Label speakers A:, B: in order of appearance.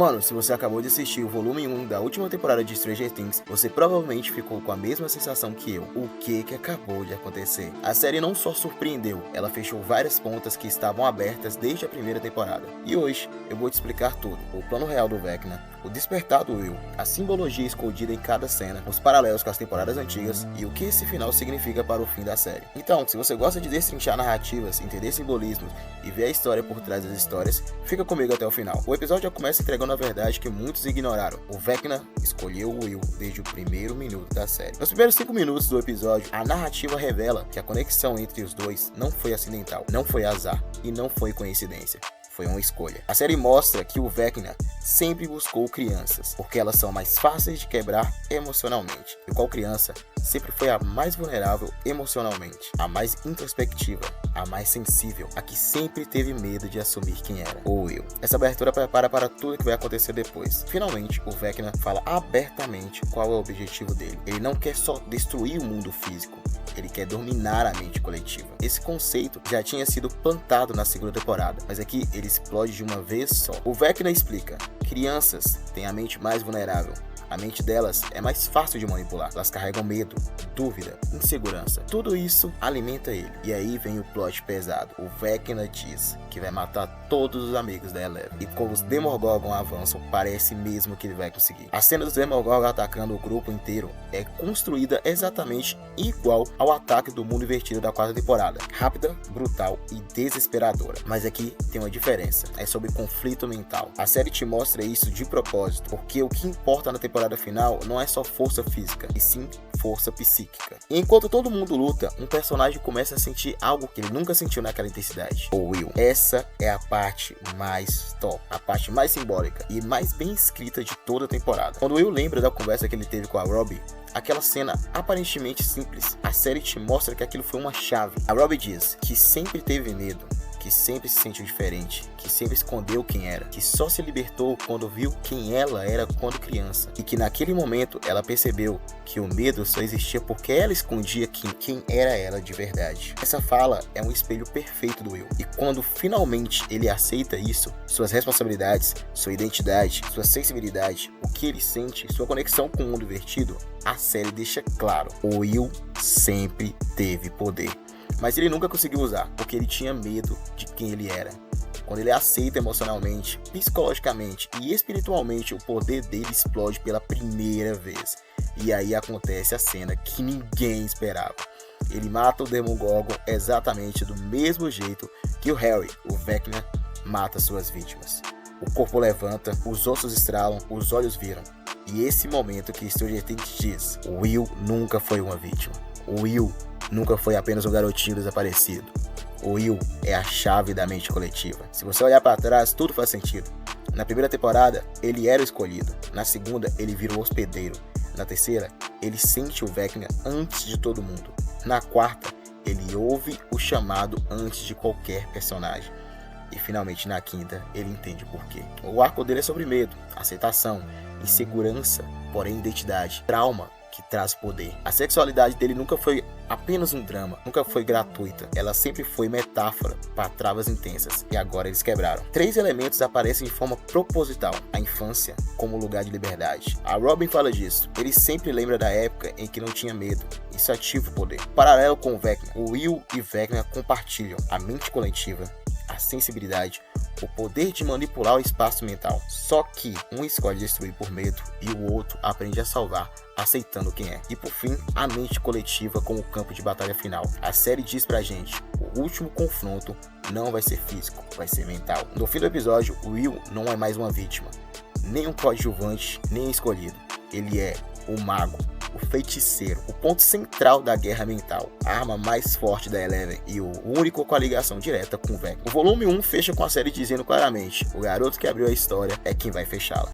A: Mano, se você acabou de assistir o volume 1 da última temporada de Stranger Things, você provavelmente ficou com a mesma sensação que eu. O que acabou de acontecer? A série não só surpreendeu, ela fechou várias pontas que estavam abertas desde a primeira temporada. E hoje eu vou te explicar tudo: o plano real do Vecna, o despertar do Will, a simbologia escondida em cada cena, os paralelos com as temporadas antigas e o que esse final significa para o fim da série. Então, se você gosta de destrinchar narrativas, entender simbolismos e ver a história por trás das histórias, fica comigo até o final. O episódio já começa entregando a verdade que muitos ignoraram. O Vecna escolheu o Will desde o primeiro minuto da série. Nos primeiros 5 minutos do episódio, a narrativa revela que a conexão entre os dois não foi acidental, não foi azar e não foi coincidência. Foi uma escolha. A série mostra que o Vecna sempre buscou crianças, porque elas são mais fáceis de quebrar emocionalmente. E qual criança sempre foi a mais vulnerável emocionalmente, a mais introspectiva, a mais sensível, a que sempre teve medo de assumir quem era, o Will. Essa abertura prepara para tudo que vai acontecer depois. Finalmente, o Vecna fala abertamente qual é o objetivo dele. Ele não quer só destruir o mundo físico, ele quer dominar a mente coletiva. Esse conceito já tinha sido plantado na segunda temporada, mas aqui ele explode de uma vez só. O Vecna explica: crianças têm a mente mais vulnerável. A mente delas é mais fácil de manipular. Elas carregam medo, dúvida, insegurança. Tudo isso alimenta ele. E aí vem o plot pesado. O Vecna diz que vai matar todos os amigos da Eleven. E como os Demogorgon avançam, parece mesmo que ele vai conseguir. A cena dos Demogorgon atacando o grupo inteiro é construída exatamente igual ao ataque do mundo invertido da quarta temporada. Rápida, brutal e desesperadora. Mas aqui tem uma diferença. É sobre conflito mental. A série te mostra isso de propósito, porque o que importa na temporada final não é só força física, e sim força psíquica. E enquanto todo mundo luta, um personagem começa a sentir algo que ele nunca sentiu naquela intensidade: o Will. Essa é a parte mais top, a parte mais simbólica e mais bem escrita de toda a temporada. Quando o Will lembra da conversa que ele teve com a Robbie, aquela cena aparentemente simples, a série te mostra que aquilo foi uma chave. A Robbie diz que sempre teve medo, que sempre se sentiu diferente, que sempre escondeu quem era, que só se libertou quando viu quem ela era quando criança, e que naquele momento ela percebeu que o medo só existia porque ela escondia quem era ela de verdade. Essa fala é um espelho perfeito do Will, e quando finalmente ele aceita isso, suas responsabilidades, sua identidade, sua sensibilidade, o que ele sente, sua conexão com o mundo invertido, a série deixa claro: o Will sempre teve poder. Mas ele nunca conseguiu usar, porque ele tinha medo de quem ele era. Quando ele aceita emocionalmente, psicologicamente e espiritualmente, o poder dele explode pela primeira vez. E aí acontece a cena que ninguém esperava. Ele mata o Demogorgon exatamente do mesmo jeito que o Harry, o Vecna, mata suas vítimas. O corpo levanta, os ossos estralam, os olhos viram. E esse momento que Stranger Things diz: o Will nunca foi uma vítima. O Will nunca foi apenas um garotinho desaparecido. O Will é a chave da mente coletiva. Se você olhar para trás, tudo faz sentido. Na primeira temporada, ele era o escolhido. Na segunda, ele virou o hospedeiro. Na terceira, ele sente o Vecna antes de todo mundo. Na quarta, ele ouve o chamado antes de qualquer personagem. E finalmente na quinta, ele entende por quê. O arco dele é sobre medo, aceitação, insegurança, porém identidade, trauma que traz poder. A sexualidade dele nunca foi apenas um drama, nunca foi gratuita. Ela sempre foi metáfora para travas intensas, e agora eles quebraram. 3 elementos aparecem de forma proposital: a infância como lugar de liberdade. A Robin fala disso. Ele sempre lembra da época em que não tinha medo. Isso ativa o poder. Paralelo com o Vecna, o Will e Vecna compartilham a mente coletiva, a sensibilidade, o poder de manipular o espaço mental. Só que um escolhe destruir por medo e o outro aprende a salvar aceitando quem é. E por fim, a mente coletiva como campo de batalha final. A série diz pra gente: o último confronto não vai ser físico, vai ser mental. No fim do episódio, o Will não é mais uma vítima, nem um coadjuvante, nem escolhido. Ele é o mago, o feiticeiro, o ponto central da guerra mental, a arma mais forte da Eleven e o único com a ligação direta com o Vecna. O volume 1 fecha com a série dizendo claramente: o garoto que abriu a história é quem vai fechá-la.